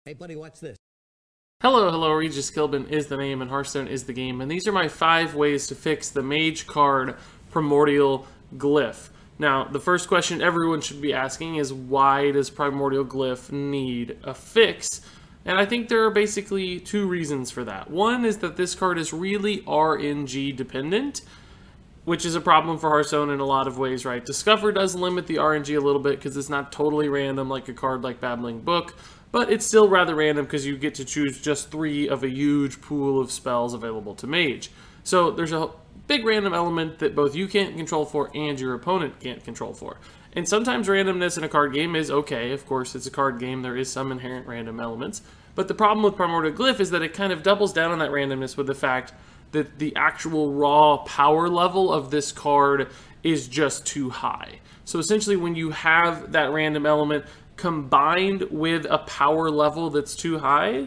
Hey buddy, watch this. Hello, Regis Kilbin is the name and Hearthstone is the game, and these are my 5 ways to fix the Mage card Primordial Glyph. Now, the first question everyone should be asking is, why does Primordial Glyph need a fix? And I think there are basically 2 reasons for that. One is that this card is really RNG dependent, which is a problem for Hearthstone in a lot of ways, right? Discover does limit the RNG a little bit because it's not totally random like a card like Babbling Book, but it's still rather random because you get to choose just 3 of a huge pool of spells available to Mage. So there's a big random element that both you can't control for and your opponent can't control for. And sometimes randomness in a card game is okay. Of course, it's a card game. There is some inherent random elements. But the problem with Primordial Glyph is that it kind of doubles down on that randomness with the fact that the actual raw power level of this card is just too high. So essentially, when you have that random element combined with a power level that's too high,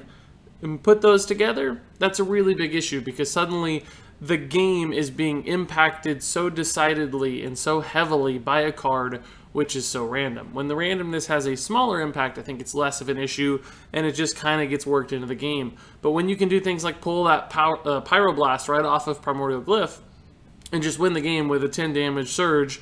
and put those together, that's a really big issue because suddenly the game is being impacted so decidedly and so heavily by a card which is so random. When the randomness has a smaller impact, I think it's less of an issue and it just kind of gets worked into the game. But when you can do things like pull that Pyroblast right off of Primordial Glyph and just win the game with a 10 damage surge,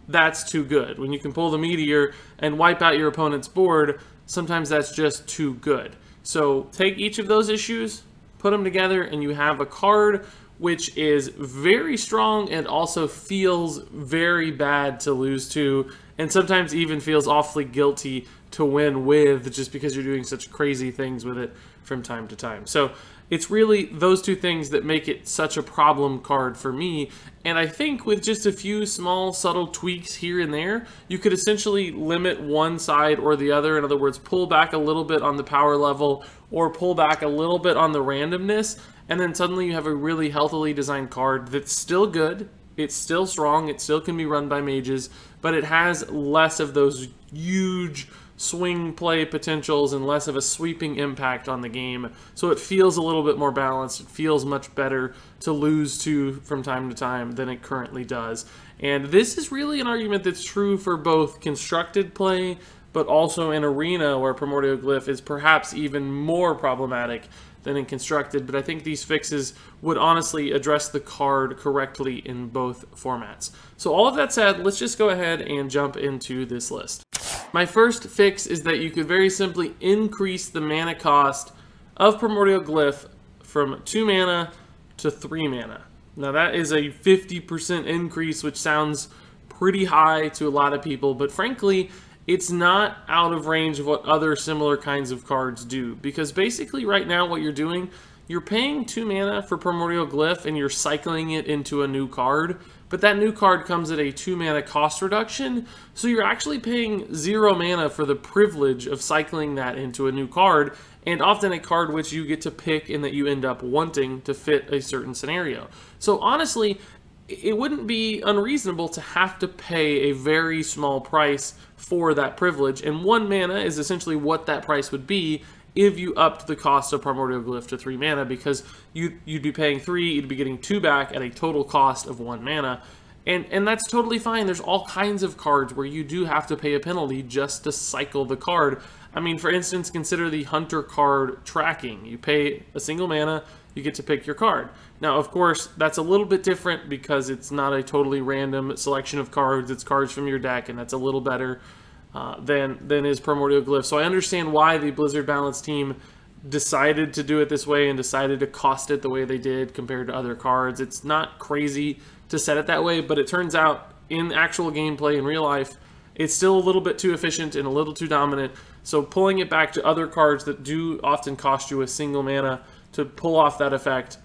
that's too good. When you can pull the Meteor and wipe out your opponent's board, sometimes that's just too good. So take each of those issues, put them together, and you have a card which is very strong and also feels very bad to lose to, and sometimes even feels awfully guilty to win with, just because you're doing such crazy things with it from time to time. So it's really those 2 things that make it such a problem card for me, and I think with just a few small subtle tweaks here and there, you could essentially limit one side or the other. In other words, pull back a little bit on the power level or pull back a little bit on the randomness, and then suddenly you have a really healthily designed card that's still good, it's still strong, it still can be run by mages, but it has less of those huge swing play potentials and less of a sweeping impact on the game. So it feels a little bit more balanced. It feels much better to lose to from time to time than it currently does. And this is really an argument that's true for both constructed play, but also in Arena, where Primordial Glyph is perhaps even more problematic than in constructed. But I think these fixes would honestly address the card correctly in both formats. So all of that said, let's just go ahead and jump into this list. My first fix is that you could very simply increase the mana cost of Primordial Glyph from 2 mana to 3 mana. Now that is a 50% increase, which sounds pretty high to a lot of people, but frankly, it's not out of range of what other similar kinds of cards do. Because basically right now what you're doing, you're paying 2 mana for Primordial Glyph and you're cycling it into a new card, but that new card comes at a 2 mana cost reduction, so you're actually paying 0 mana for the privilege of cycling that into a new card, and often a card which you get to pick and that you end up wanting to fit a certain scenario. So honestly, it wouldn't be unreasonable to have to pay a very small price for that privilege, and 1 mana is essentially what that price would be if you upped the cost of Primordial Glyph to 3 mana, because you'd be paying 3, you'd be getting 2 back at a total cost of 1 mana, and that's totally fine. There's all kinds of cards where you do have to pay a penalty just to cycle the card. I mean, for instance, consider the Hunter card tracking. You pay a single mana, you get to pick your card. Now, of course, that's a little bit different because it's not a totally random selection of cards. It's cards from your deck, and that's a little better than is Primordial Glyph. So I understand why the Blizzard Balance team decided to do it this way and decided to cost it the way they did compared to other cards. It's not crazy to set it that way, but it turns out in actual gameplay in real life, it's still a little bit too efficient and a little too dominant. So pulling it back to other cards that do often cost you a single mana to pull off that effect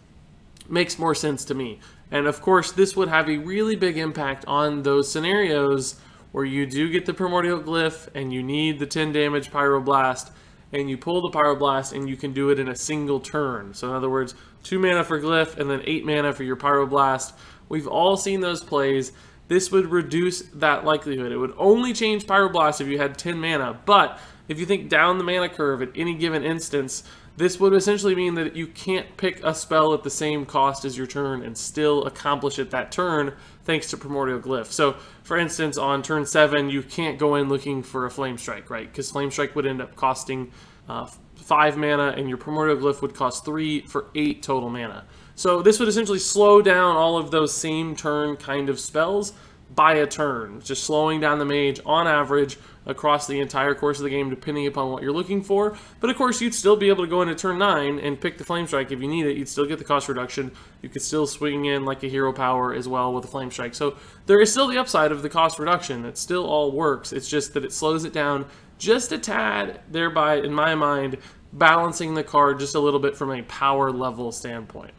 makes more sense to me. And of course, this would have a really big impact on those scenarios where you do get the Primordial Glyph and you need the 10 damage Pyroblast, and you pull the Pyroblast and you can do it in a single turn. So in other words, 2 mana for Glyph and then 8 mana for your Pyroblast. We've all seen those plays. This would reduce that likelihood. It would only change Pyroblast if you had 10 mana, but if you think down the mana curve at any given instance, this would essentially mean that you can't pick a spell at the same cost as your turn and still accomplish it that turn thanks to Primordial Glyph. So, for instance, on turn 7, you can't go in looking for a Flame Strike, right? Because Flame Strike would end up costing 5 mana, and your Primordial Glyph would cost 3 for 8 total mana. So this would essentially slow down all of those same turn kind of spells by a turn, just slowing down the mage on average across the entire course of the game, depending upon what you're looking for. But of course, you'd still be able to go into turn 9 and pick the Flame Strike if you need it. You'd still get the cost reduction. You could still swing in like a hero power as well with a Flame Strike. So there is still the upside of the cost reduction. It still all works. It's just that it slows it down just a tad, thereby, in my mind, balancing the card just a little bit from a power level standpoint.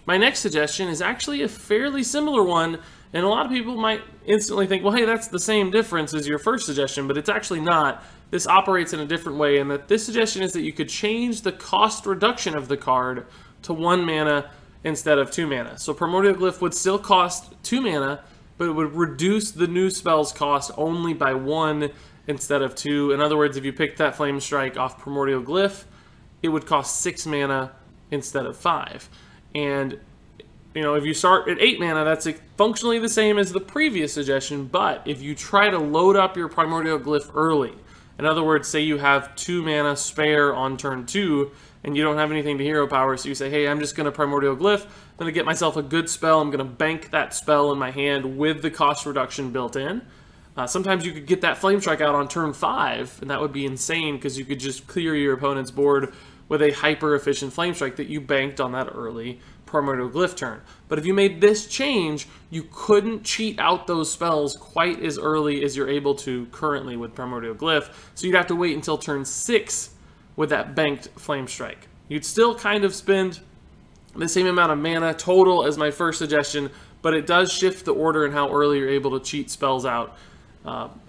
My next suggestion is actually a fairly similar one, and a lot of people might instantly think, well, hey, that's the same difference as your first suggestion, but it's actually not. This operates in a different way, and that this suggestion is that you could change the cost reduction of the card to 1 mana instead of 2 mana. So Primordial Glyph would still cost 2 mana, but it would reduce the new spell's cost only by 1 instead of 2. In other words, if you picked that Flame Strike off Primordial Glyph, it would cost 6 mana instead of 5. And you know, if you start at 8 mana, that's functionally the same as the previous suggestion, but if you try to load up your Primordial Glyph early, in other words, say you have 2 mana spare on turn 2, and you don't have anything to hero power, so you say, hey, I'm just going to Primordial Glyph, I'm going to get myself a good spell, I'm going to bank that spell in my hand with the cost reduction built in. Sometimes you could get that Flame Strike out on turn 5, and that would be insane, because you could just clear your opponent's board with a hyper-efficient Flame Strike that you banked on that early Primordial Glyph turn. But if you made this change, you couldn't cheat out those spells quite as early as you're able to currently with Primordial Glyph, so you'd have to wait until turn 6 with that banked Flame Strike. You'd still kind of spend the same amount of mana total as my first suggestion, but it does shift the order in how early you're able to cheat spells out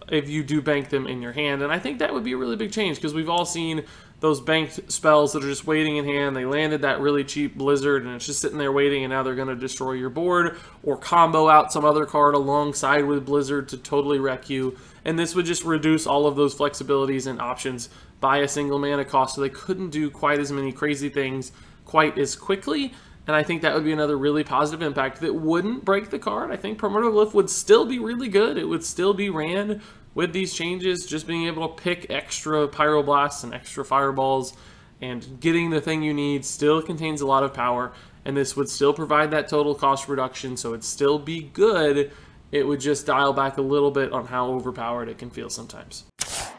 if you do bank them in your hand. And I think that would be a really big change, because we've all seen those banked spells that are just waiting in hand. They landed that really cheap Blizzard, and it's just sitting there waiting, and now they're going to destroy your board, or combo out some other card alongside with Blizzard to totally wreck you. And this would just reduce all of those flexibilities and options by a single mana cost, so they couldn't do quite as many crazy things quite as quickly. And I think that would be another really positive impact that wouldn't break the card. I think Primordial Glyph would still be really good. It would still be ran with these changes, just being able to pick extra Pyroblasts and extra Fireballs, and getting the thing you need still contains a lot of power, and this would still provide that total cost reduction, so it'd still be good. It would just dial back a little bit on how overpowered it can feel sometimes.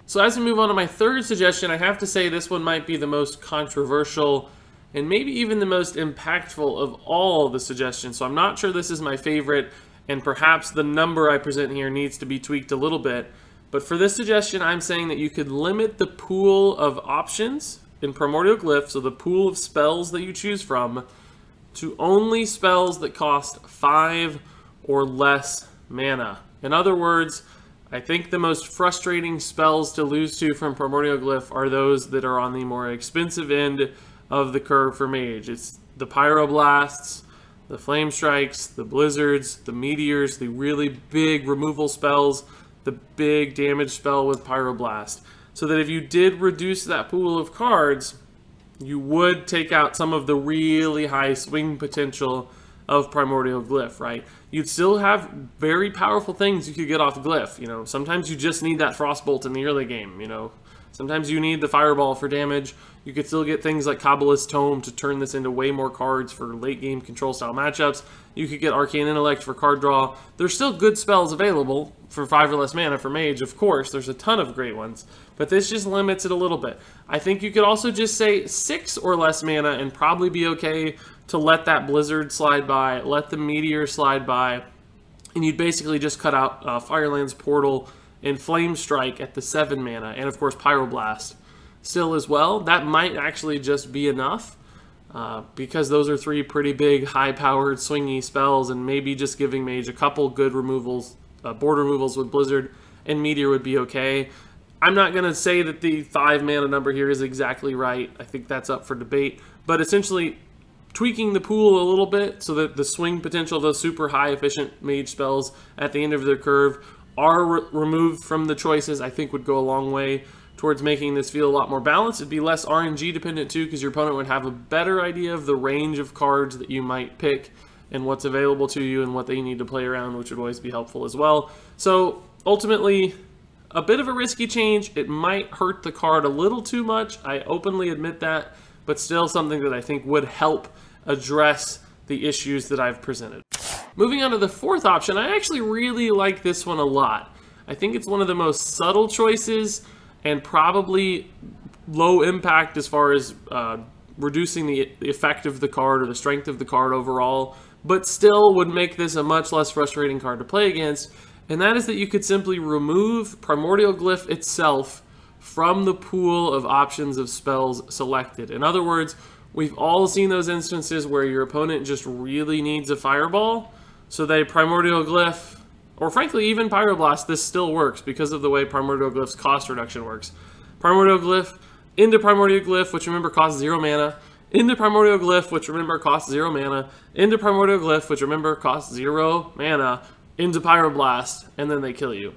So as we move on to my third suggestion, I have to say this one might be the most controversial and maybe even the most impactful of all the suggestions. So I'm not sure this is my favorite, and perhaps the number I present here needs to be tweaked a little bit. But for this suggestion, I'm saying that you could limit the pool of options in Primordial Glyph, so the pool of spells that you choose from, to only spells that cost 5 or less mana. In other words, I think the most frustrating spells to lose to from Primordial Glyph are those that are on the more expensive end of the curve for Mage. It's the Pyroblasts, the Flame Strikes, the Blizzards, the Meteors, the really big removal spells, the big damage spell with Pyroblast. So that if you did reduce that pool of cards, you would take out some of the really high swing potential of Primordial Glyph, right? You'd still have very powerful things you could get off Glyph. You know, sometimes you just need that Frostbolt in the early game, you know. Sometimes you need the Fireball for damage. You could still get things like Kabbalist's Tome to turn this into way more cards for late game control style matchups. You could get Arcane Intellect for card draw. There's still good spells available for 5 or less mana for Mage, of course. There's a ton of great ones, but this just limits it a little bit. I think you could also just say 6 or less mana and probably be okay to let that Blizzard slide by, let the Meteor slide by, and you'd basically just cut out Fireland's Portal and Flame Strike at the 7 mana, and of course Pyroblast still as well. That might actually just be enough, because those are 3 pretty big, high-powered, swingy spells, and maybe just giving Mage a couple good removals, board removals with Blizzard and Meteor would be okay. I'm not going to say that the 5 mana number here is exactly right. I think that's up for debate, but essentially tweaking the pool a little bit so that the swing potential of those super high efficient Mage spells at the end of their curve are removed from the choices, I think would go a long way towards making this feel a lot more balanced. It'd be less RNG dependent too, because your opponent would have a better idea of the range of cards that you might pick and what's available to you and what they need to play around, which would always be helpful as well. So ultimately, a bit of a risky change. It might hurt the card a little too much. I openly admit that, but still something that I think would help address the issues that I've presented. Moving on to the fourth option, I actually really like this one a lot. I think it's one of the most subtle choices and probably low impact as far as reducing the effect of the card or the strength of the card overall, but still would make this a much less frustrating card to play against, and that is that you could simply remove Primordial Glyph itself from the pool of options of spells selected. In other words, we've all seen those instances where your opponent just really needs a fireball, so they Primordial Glyph, or frankly even Pyroblast. This still works because of the way Primordial Glyph's cost reduction works. Primordial Glyph into Primordial Glyph, which remember costs 0 mana, into Primordial Glyph, which remember costs 0 mana, into Primordial Glyph, which remember costs 0 mana, into Pyroblast, and then they kill you.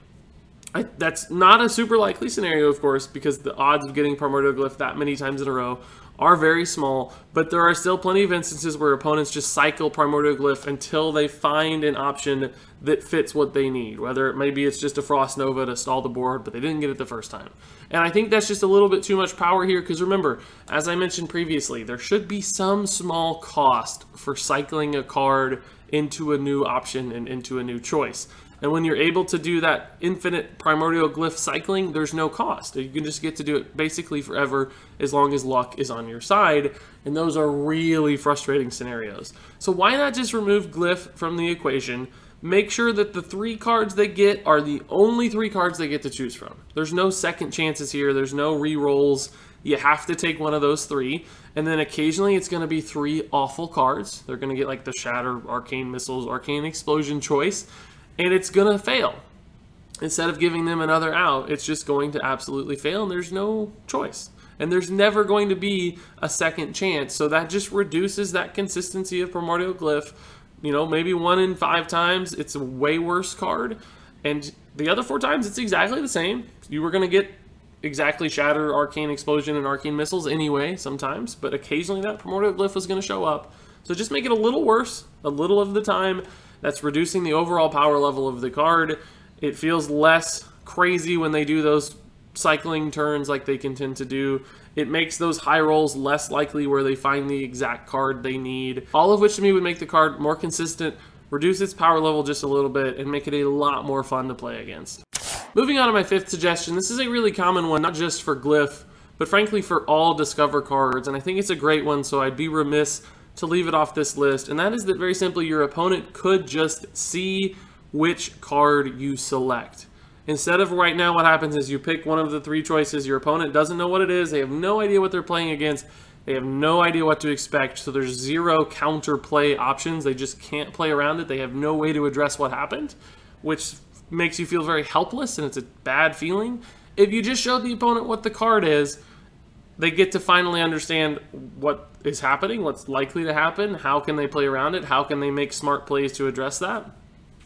That's not a super likely scenario, of course, because the odds of getting Primordial Glyph that many times in a row are very small, but there are still plenty of instances where opponents just cycle Primordial Glyph until they find an option that fits what they need, whether maybe it's just a Frost Nova to stall the board, but they didn't get it the first time. And I think that's just a little bit too much power here, because remember, as I mentioned previously, there should be some small cost for cycling a card into a new option and into a new choice. And when you're able to do that infinite Primordial Glyph cycling, there's no cost. You can just get to do it basically forever as long as luck is on your side, and those are really frustrating scenarios. So why not just remove Glyph from the equation? Make sure that the 3 cards they get are the only 3 cards they get to choose from. There's no second chances here. There's no re-rolls. You have to take one of those 3, and then occasionally it's going to be 3 awful cards. They're going to get like the Shatter, Arcane Missiles, Arcane Explosion choice, and it's going to fail. Instead of giving them another out, it's just going to absolutely fail, and there's no choice. And there's never going to be a second chance, so that just reduces that consistency of Primordial Glyph. You know, maybe 1 in 5 times it's a way worse card, and the other 4 times it's exactly the same. You were going to get exactly Shatter, Arcane Explosion, and Arcane Missiles anyway sometimes, but occasionally that Primordial Glyph was going to show up. So just make it a little worse, a little of the time. That's reducing the overall power level of the card. It feels less crazy when they do those cycling turns like they can tend to do. It makes those high rolls less likely where they find the exact card they need. All of which to me would make the card more consistent, reduce its power level just a little bit, and make it a lot more fun to play against. Moving on to my 5th suggestion. This is a really common one, not just for Glyph, but frankly for all Discover cards, and I think it's a great one, so I'd be remiss to leave it off this list, and that is that very simply your opponent could just see which card you select. Instead of right now, what happens is you pick one of the 3 choices, your opponent doesn't know what it is, they have no idea what they're playing against, they have no idea what to expect, so there's 0 counterplay options, they just can't play around it, they have no way to address what happened, which makes you feel very helpless, and it's a bad feeling. If you just showed the opponent what the card is, they get to finally understand what is happening, what's likely to happen, how can they play around it, how can they make smart plays to address that.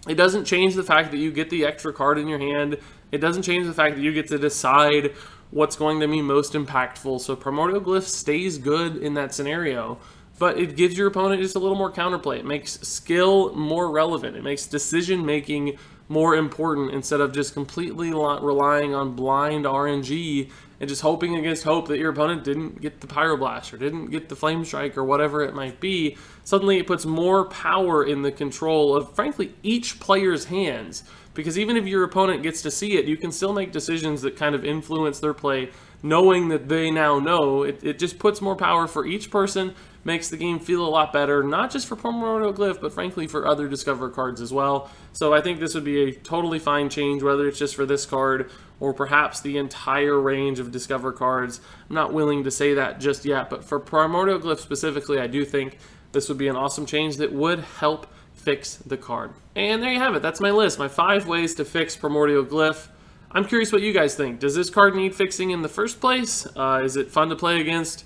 It doesn't change the fact that you get the extra card in your hand. It doesn't change the fact that you get to decide what's going to be most impactful. So Primordial Glyph stays good in that scenario, but it gives your opponent just a little more counterplay. It makes skill more relevant. It makes decision-making more important instead of just completely relying on blind RNG and just hoping against hope that your opponent didn't get the Pyroblast or didn't get the Flame Strike or whatever it might be. Suddenly it puts more power in the control of, frankly, each player's hands. Because even if your opponent gets to see it, you can still make decisions that kind of influence their play, knowing that they now know. It just puts more power for each person, makes the game feel a lot better, not just for Primordial Glyph, but frankly for other Discover cards as well. So I think this would be a totally fine change, whether it's just for this card or perhaps the entire range of Discover cards. I'm not willing to say that just yet, but for Primordial Glyph specifically, I do think this would be an awesome change that would help fix the card. And there you have it. That's my list, my 5 ways to fix Primordial Glyph. I'm curious what you guys think. Does this card need fixing in the first place? Is it fun to play against,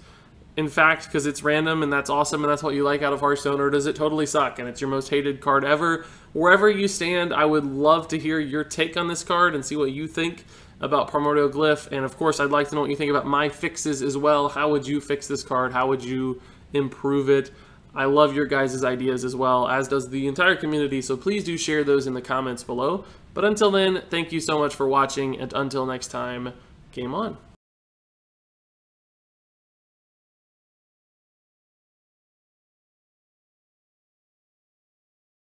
in fact, because it's random and that's awesome and that's what you like out of Hearthstone, or does it totally suck and it's your most hated card ever? Wherever you stand, I would love to hear your take on this card and see what you think about Primordial Glyph. And of course, I'd like to know what you think about my fixes as well. How would you fix this card? How would you improve it? I love your guys' ideas as well, as does the entire community, so please do share those in the comments below. But But until then, thank you so much for watching, and until next time, game on.